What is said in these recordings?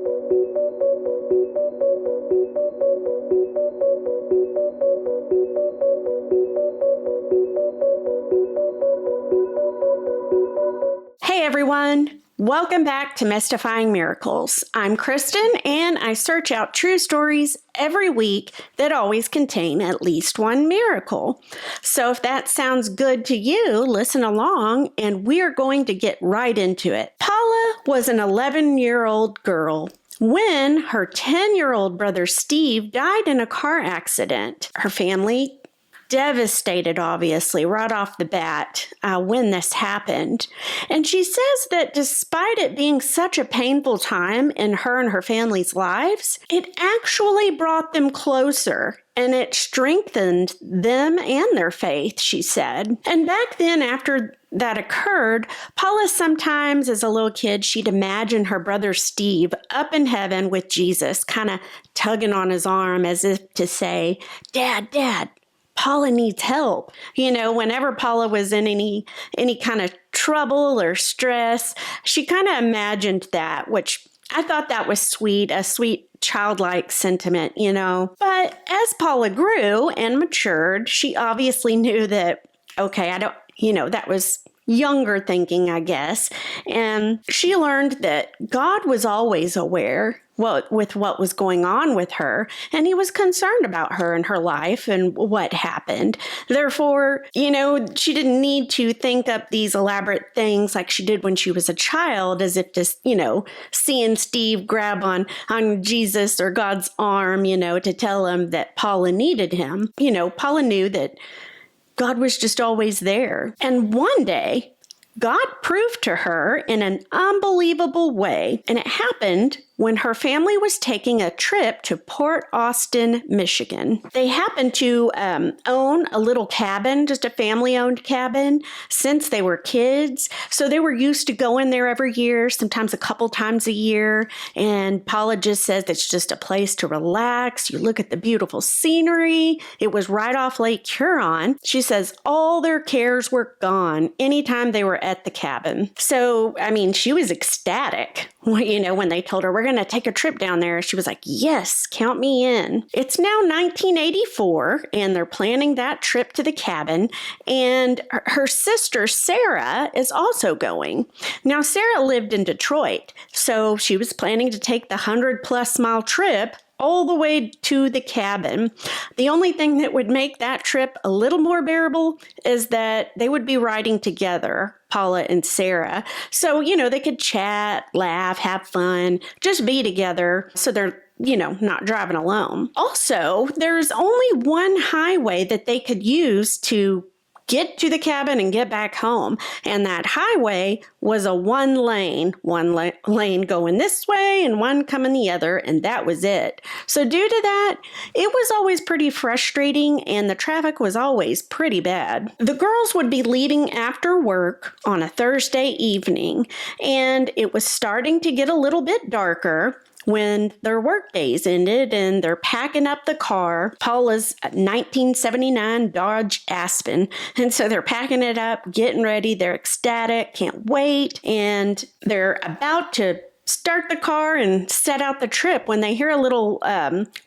Hey everyone, welcome back to Mystifying Miracles. I'm Kristen and I search out true stories every week that always contain at least one miracle. So if that sounds good to you, listen along and we're going to get right into it. Paula was an 11-year-old girl when her 10-year-old brother Steve died in a car accident. Her family devastated, obviously, right off the bat when this happened. And she says that despite it being such a painful time in her and her family's lives, it actually brought them closer and it strengthened them and their faith, she said. And back then, after that occurred, Paula sometimes, as a little kid, she'd imagine her brother Steve up in heaven with Jesus, kind of tugging on his arm as if to say, Dad, Paula needs help. You know, whenever Paula was in any kind of trouble or stress, she kind of imagined that, which I thought that was sweet, a sweet childlike sentiment, you know. But as Paula grew and matured, she obviously knew that, okay, that was younger thinking, I guess. And she learned that God was always aware with what was going on with her, and he was concerned about her and her life and what happened. Therefore, she didn't need to think up these elaborate things like she did when she was a child, as if just, seeing Steve grab on Jesus or God's arm, to tell him that Paula needed him. Paula knew that God was just always there. And one day, God proved to her in an unbelievable way, and it happened when her family was taking a trip to Port Austin, Michigan. They happened to own a little cabin, just a family-owned cabin, since they were kids. So they were used to going there every year, sometimes a couple times a year. And Paula just says it's just a place to relax. You look at the beautiful scenery. It was right off Lake Huron. She says all their cares were gone anytime they were at the cabin. So, she was ecstatic, when they told her, we're going to take a trip down there. She was like, yes, count me in. It's now 1984, and they're planning that trip to the cabin. And her sister, Sarah, is also going. Now, Sarah lived in Detroit, so she was planning to take the 100-plus mile trip all the way to the cabin. The only thing that would make that trip a little more bearable is that they would be riding together, Paula and Sarah. So, they could chat, laugh, have fun, just be together so they're not driving alone. Also, there's only one highway that they could use to get to the cabin and get back home. And that highway was a one lane going this way and one coming the other, and that was it. So due to that, it was always pretty frustrating and the traffic was always pretty bad. The girls would be leaving after work on a Thursday evening, and it was starting to get a little bit darker when their work days ended and they're packing up the car, Paula's 1979 Dodge Aspen. And so they're packing it up, getting ready. They're ecstatic, can't wait. And they're about to start the car and set out the trip when they hear a little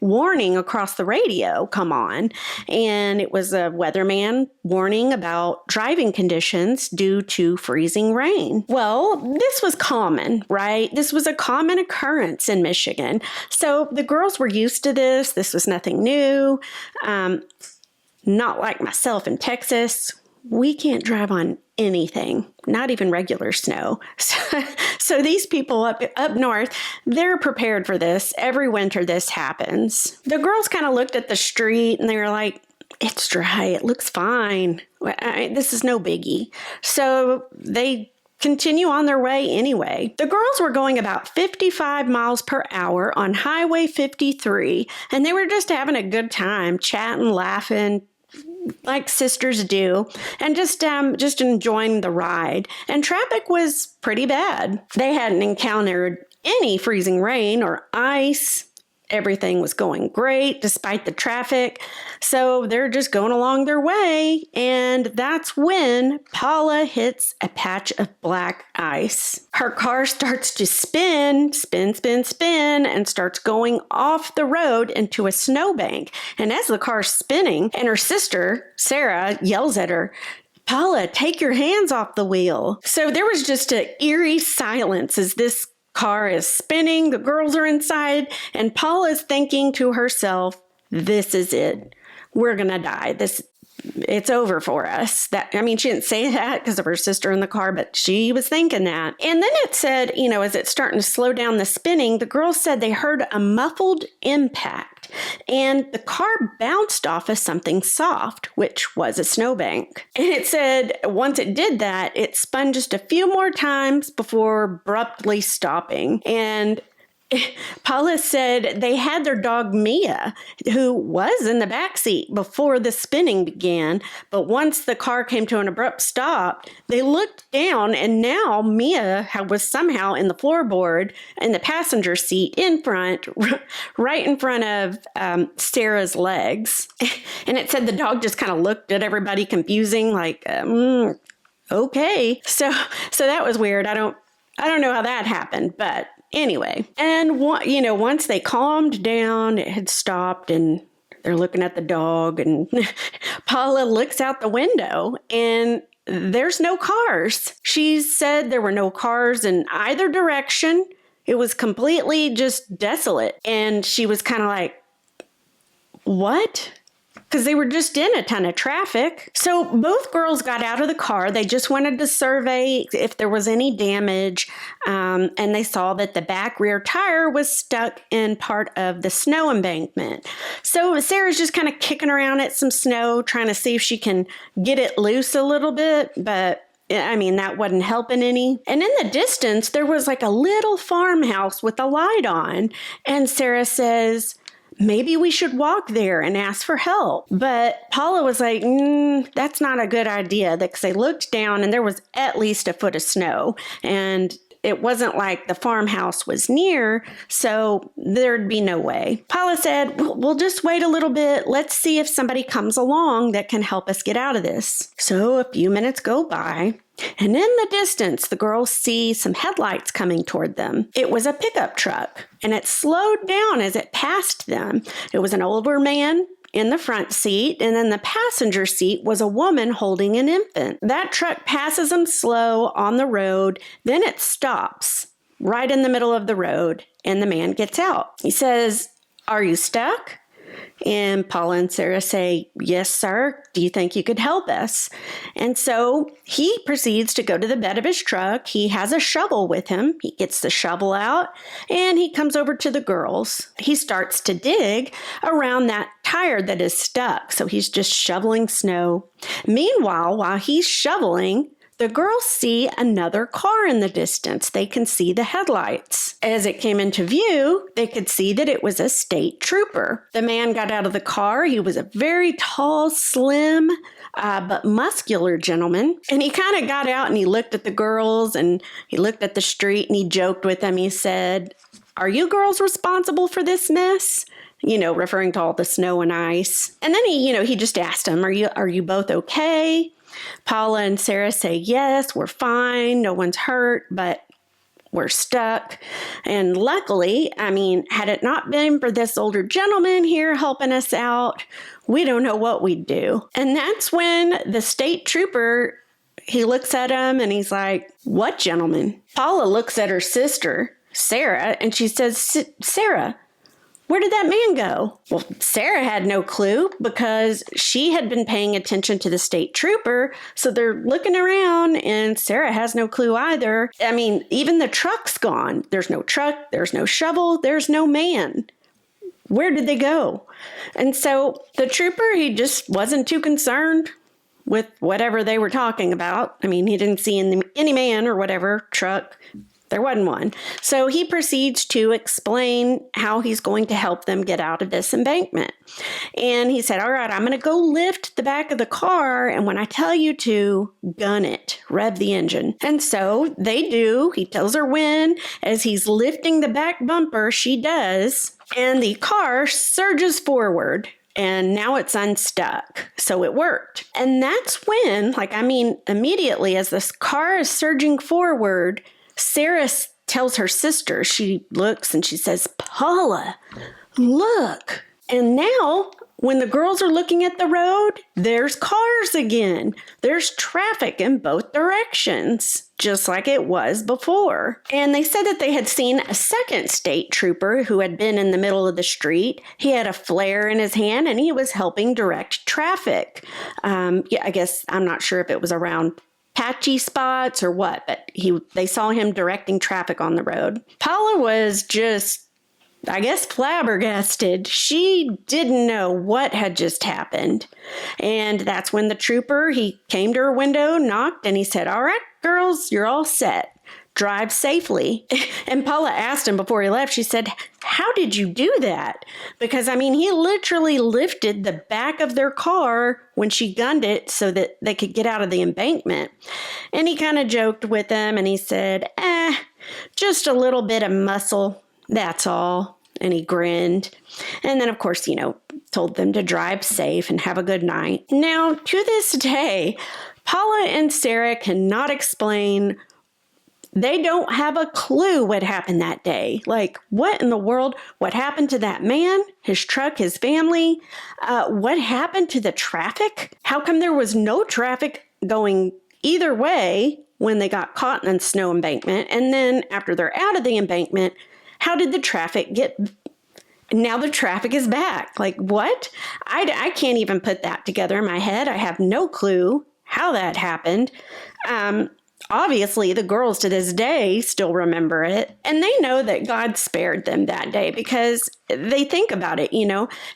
warning across the radio come on. And it was a weatherman warning about driving conditions due to freezing rain. Well, this was common, right? This was a common occurrence in Michigan. So the girls were used to this. This was nothing new. Not like myself in Texas. We can't drive on anything, not even regular snow. So these people up north, they're prepared for this. Every winter this happens. The girls kind of looked at the street and they were like, it's dry. It looks fine. This is no biggie. So they continue on their way anyway. The girls were going about 55 miles per hour on Highway 53, and they were just having a good time, chatting, laughing, like sisters do, and just enjoying the ride. And traffic was pretty bad. They hadn't encountered any freezing rain or ice Everything was going great despite the traffic. So they're just going along their way. And that's when Paula hits a patch of black ice. Her car starts to spin, and starts going off the road into a snowbank. And as the car's spinning, and her sister, Sarah, yells at her, "Paula, take your hands off the wheel." So there was just an eerie silence as this car is spinning, the girls are inside, and Paula's thinking to herself, this is it. We're going to die. It's over for us. She didn't say that because of her sister in the car, but she was thinking that. And then it said, as it's starting to slow down the spinning, the girls said they heard a muffled impact and the car bounced off of something soft, which was a snowbank. And it said once it did that, it spun just a few more times before abruptly stopping. And Paula said they had their dog Mia, who was in the back seat before the spinning began. But once the car came to an abrupt stop, they looked down and now Mia was somehow in the floorboard in the passenger seat in front, right in front of Sarah's legs. And it said the dog just kind of looked at everybody confusing, like, okay. So that was weird. I don't know how that happened, but anyway, and once they calmed down, it had stopped and they're looking at the dog and Paula looks out the window and there's no cars. She said there were no cars in either direction. It was completely just desolate. And she was kind of like, what? Because they were just in a ton of traffic. So both girls got out of the car. They just wanted to survey if there was any damage. And they saw that the back rear tire was stuck in part of the snow embankment. So Sarah's just kind of kicking around at some snow, trying to see if she can get it loose a little bit. But that wasn't helping any. And in the distance, there was like a little farmhouse with a light on. And Sarah says, maybe we should walk there and ask for help. But Paula was like, that's not a good idea, because they looked down and there was at least a foot of snow. And it wasn't like the farmhouse was near, so there'd be no way. Paula said, we'll just wait a little bit. Let's see if somebody comes along that can help us get out of this. So a few minutes go by. And in the distance, the girls see some headlights coming toward them. It was a pickup truck, and it slowed down as it passed them. It was an older man in the front seat, and then the passenger seat was a woman holding an infant. That truck passes them slow on the road, then it stops right in the middle of the road, and the man gets out. He says, "Are you stuck?" And Paula and Sarah say, "Yes, sir. Do you think you could help us?" And so he proceeds to go to the bed of his truck. He has a shovel with him. He gets the shovel out and he comes over to the girls. He starts to dig around that tire that is stuck. So he's just shoveling snow. Meanwhile, while he's shoveling, the girls see another car in the distance. They can see the headlights. As it came into view, they could see that it was a state trooper. The man got out of the car. He was a very tall, slim, but muscular gentleman. And he kind of got out and he looked at the girls and he looked at the street and he joked with them. He said, "Are you girls responsible for this mess?" Referring to all the snow and ice. And then he just asked them, are you both okay? Paula and Sarah say, yes, we're fine. No one's hurt, but we're stuck. And luckily, had it not been for this older gentleman here helping us out, we don't know what we'd do. And that's when the state trooper, he looks at him and he's like, "What gentleman?" Paula looks at her sister, Sarah, and she says, "Sarah, where did that man go?" Well, Sarah had no clue because she had been paying attention to the state trooper. So they're looking around and Sarah has no clue either. Even the truck's gone. There's no truck. There's no shovel. There's no man. Where did they go? And so the trooper, he just wasn't too concerned with whatever they were talking about. He didn't see any man or whatever truck. There wasn't one. So he proceeds to explain how he's going to help them get out of this embankment. And he said, "All right, I'm going to go lift the back of the car. And when I tell you to, gun it, rev the engine." And so they do. He tells her when. As he's lifting the back bumper, she does. And the car surges forward. And now it's unstuck. So it worked. And that's when, immediately as this car is surging forward, Sarah tells her sister, she looks and she says, "Paula, look." And now, when the girls are looking at the road, there's cars again. There's traffic in both directions, just like it was before. And they said that they had seen a second state trooper who had been in the middle of the street. He had a flare in his hand and he was helping direct traffic. I guess I'm not sure if it was around patchy spots or what, but they saw him directing traffic on the road. Paula was just, I guess, flabbergasted. She didn't know what had just happened. And that's when the trooper, he came to her window, knocked, and he said, "All right, girls, you're all set. Drive safely." And Paula asked him before he left, she said, "How did you do that?" Because, he literally lifted the back of their car when she gunned it so that they could get out of the embankment. And he kind of joked with them and he said, just a little bit of muscle. That's all. And he grinned. And then, of course, told them to drive safe and have a good night. Now, to this day, Paula and Sarah cannot explain. They don't have a clue what happened that day. Like, what in the world? What happened to that man, his truck, his family? What happened to the traffic? How come there was no traffic going either way when they got caught in the snow embankment? And then after they're out of the embankment, how did the traffic get? Now the traffic is back. Like, what? I can't even put that together in my head. I have no clue how that happened. Obviously, the girls to this day still remember it. And they know that God spared them that day because they think about it,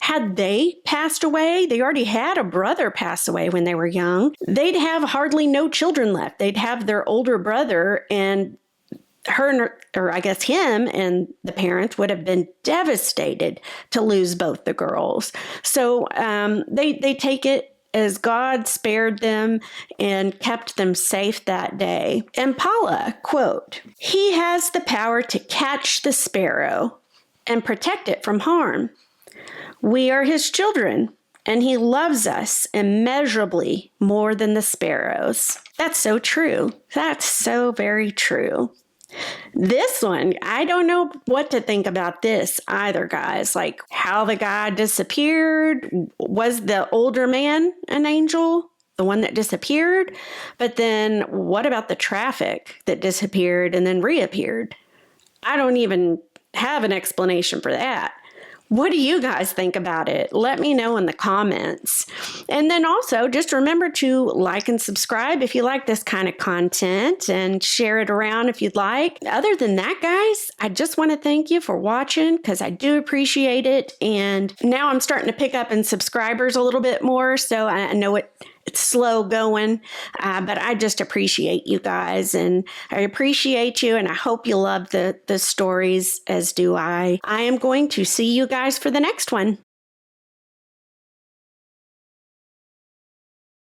Had they passed away, they already had a brother pass away when they were young. They'd have hardly no children left. They'd have their older brother, and him and the parents would have been devastated to lose both the girls. So they take it as God spared them and kept them safe that day. And Paula, quote, "He has the power to catch the sparrow and protect it from harm. We are his children, and he loves us immeasurably more than the sparrows." That's so true. That's so very true. This one, I don't know what to think about this either, guys. Like, how the guy disappeared. Was the older man an angel? The one that disappeared? But then what about the traffic that disappeared and then reappeared? I don't even have an explanation for that. What do you guys think about it? Let me know in the comments. And then also just remember to like and subscribe if you like this kind of content, and share it around if you'd like. Other than that, guys, I just want to thank you for watching because I do appreciate it. And now I'm starting to pick up in subscribers a little bit more. So I know it's slow going, but I just appreciate you guys, and I appreciate you, and I hope you love the stories, as do I. I am going to see you guys for the next one.